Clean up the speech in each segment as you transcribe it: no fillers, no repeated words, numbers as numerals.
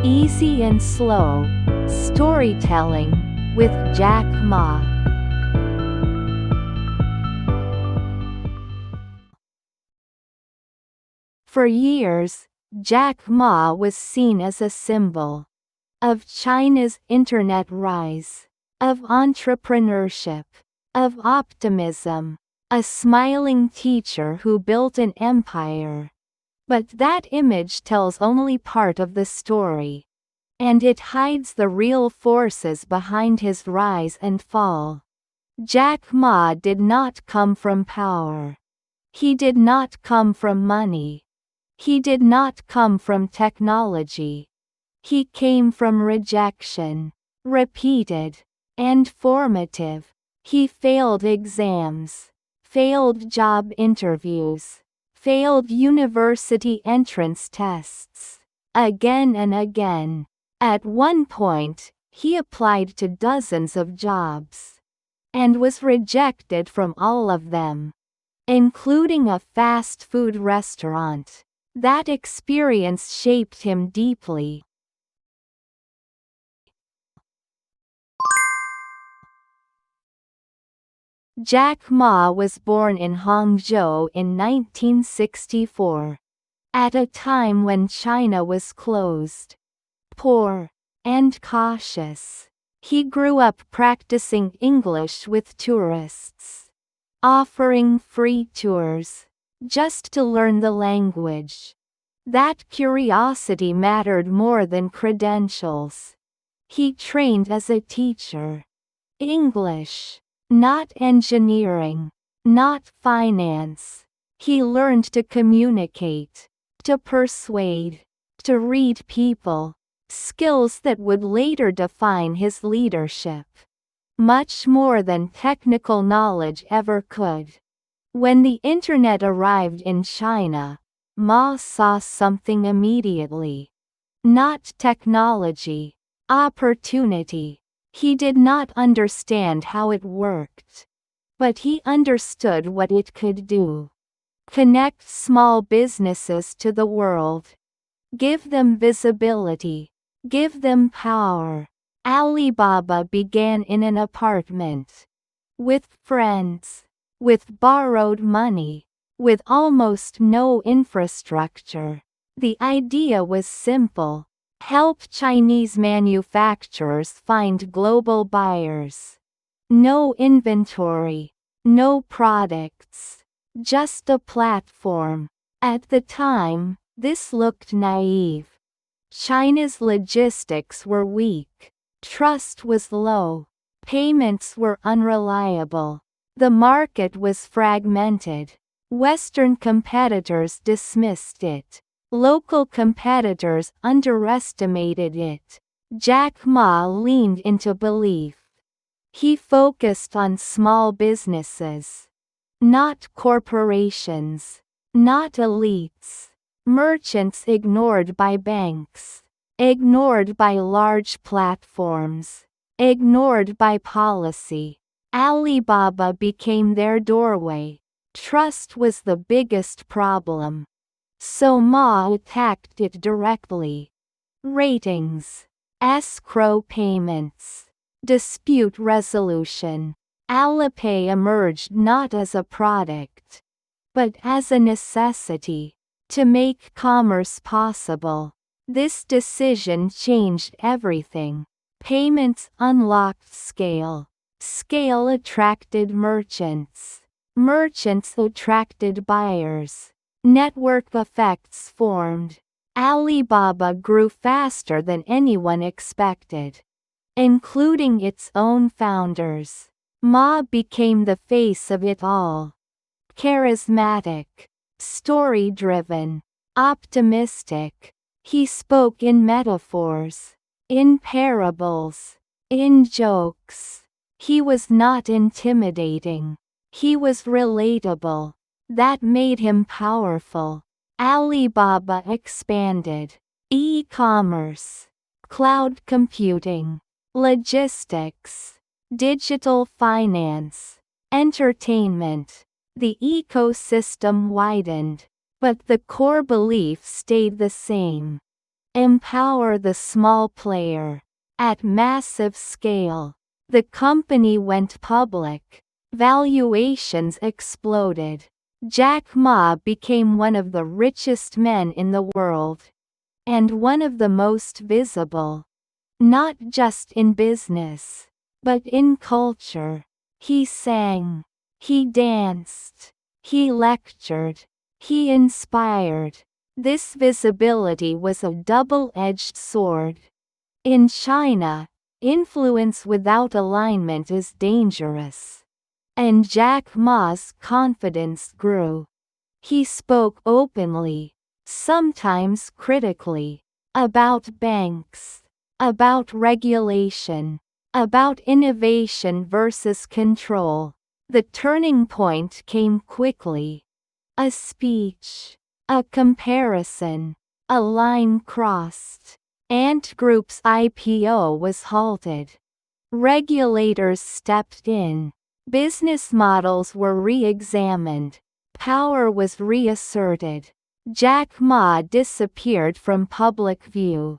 Easy and Slow Storytelling with Jack Ma. For years, Jack Ma was seen as a symbol of China's internet rise, of entrepreneurship, of optimism, a smiling teacher who built an empire. But that image tells only part of the story, and it hides the real forces behind his rise and fall. Jack Ma did not come from power. He did not come from money. He did not come from technology. He came from rejection, repeated, and formative. He failed exams, failed job interviews, failed university entrance tests, again and again. At one point, he applied to dozens of jobs, and was rejected from all of them, including a fast food restaurant. That experience shaped him deeply. Jack Ma was born in Hangzhou in 1964, at a time when China was closed, poor, and cautious. He grew up practicing English with tourists, offering free tours, just to learn the language. That curiosity mattered more than credentials. He trained as a teacher. English, not engineering, not finance. He learned to communicate, to persuade, to read people, skills that would later define his leadership, much more than technical knowledge ever could. When the internet arrived in China, Ma saw something immediately. Not technology, opportunity. He did not understand how it worked, but he understood what it could do. Connect small businesses to the world. Give them visibility. Give them power. Alibaba began in an apartment. With friends. With borrowed money. With almost no infrastructure. The idea was simple. Help Chinese manufacturers find global buyers. No inventory. No products. Just a platform. At the time, this looked naive. China's logistics were weak. Trust was low. Payments were unreliable. The market was fragmented. Western competitors dismissed it. Local competitors underestimated it. Jack Ma leaned into belief. He focused on small businesses. Not corporations. Not elites. Merchants ignored by banks. Ignored by large platforms. Ignored by policy. Alibaba became their doorway. Trust was the biggest problem. So Ma attacked it directly. Ratings. Escrow payments. Dispute resolution. Alipay emerged not as a product, but as a necessity to make commerce possible. This decision changed everything. Payments unlocked scale. Scale attracted merchants. Merchants attracted buyers. Network effects formed. Alibaba grew faster than anyone expected, including its own founders. Ma became the face of it all. Charismatic, story-driven, optimistic. He spoke in metaphors, in parables, in jokes. He was not intimidating. He was relatable. That made him powerful. Alibaba expanded. E-commerce, cloud computing, logistics, digital finance, entertainment. The ecosystem widened, but the core belief stayed the same. empower the small player. At massive scale, the company went public. Valuations exploded. Jack Ma became one of the richest men in the world. And one of the most visible. Not just in business, but in culture. He sang. He danced. He lectured. He inspired. This visibility was a double-edged sword. In China, influence without alignment is dangerous. And Jack Ma's confidence grew. He spoke openly, sometimes critically, about banks, about regulation, about innovation versus control. The turning point came quickly. A speech, a comparison, a line crossed. Ant Group's IPO was halted. Regulators stepped in. Business models were re-examined. Power was reasserted. Jack Ma disappeared from public view.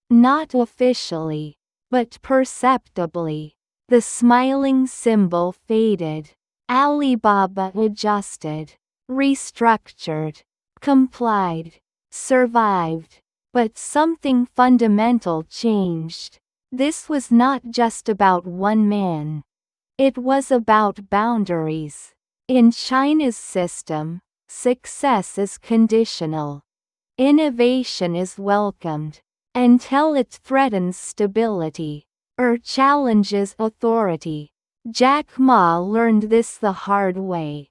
Not officially, but perceptibly. The smiling symbol faded. Alibaba adjusted, restructured, complied, survived. But something fundamental changed. This was not just about one man. It was about boundaries. In China's system, success is conditional. Innovation is welcomed until it threatens stability or challenges authority. Jack Ma learned this the hard way.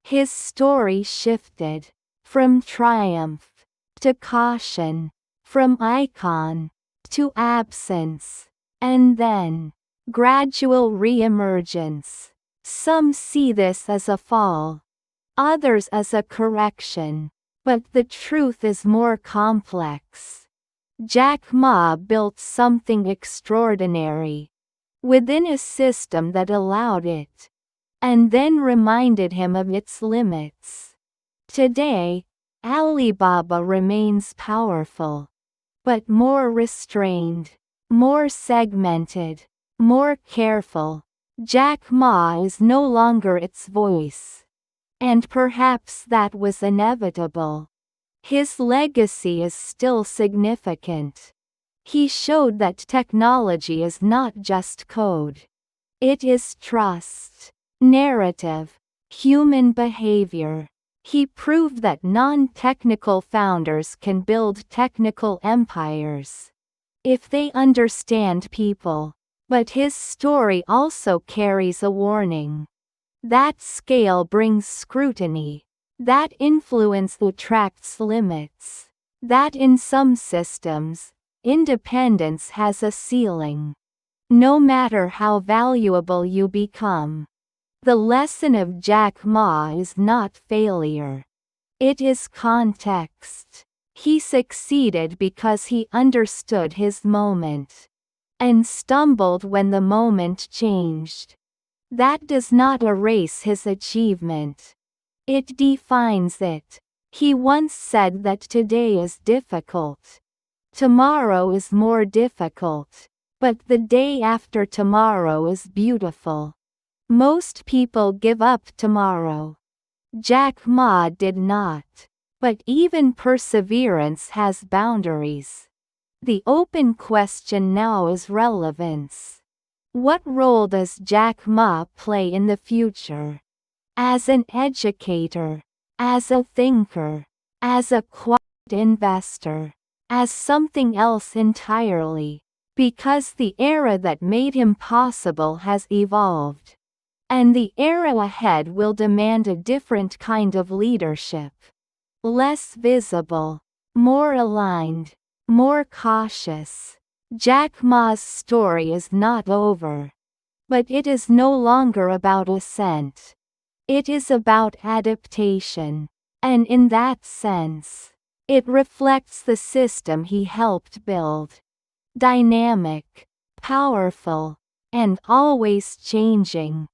His story shifted from triumph to caution, from icon to absence, and then gradual re-emergence. Some see this as a fall, others as a correction, but the truth is more complex. Jack Ma built something extraordinary within a system that allowed it, and then reminded him of its limits. Today, Alibaba remains powerful, but more restrained, more segmented, more careful. Jack Ma is no longer its voice. And perhaps that was inevitable. His legacy is still significant. He showed that technology is not just code. It is trust, narrative, human behavior. He proved that non-technical founders can build technical empires if they understand people. But his story also carries a warning. That scale brings scrutiny. That influence attracts limits. That in some systems, independence has a ceiling. No matter how valuable you become. The lesson of Jack Ma is not failure. It is context. He succeeded because he understood his moment. And stumbled when the moment changed. That does not erase his achievement. It defines it. He once said that today is difficult. Tomorrow is more difficult. But the day after tomorrow is beautiful. Most people give up tomorrow. Jack Ma did not. But even perseverance has boundaries. The open question now is relevance. What role does Jack Ma play in the future? As an educator, as a thinker, as a quiet investor, as something else entirely, because the era that made him possible has evolved. And the era ahead will demand a different kind of leadership. Less visible, more aligned, more cautious. Jack Ma's story is not over. But it is no longer about ascent. It is about adaptation. And in that sense, it reflects the system he helped build. Dynamic, powerful, and always changing.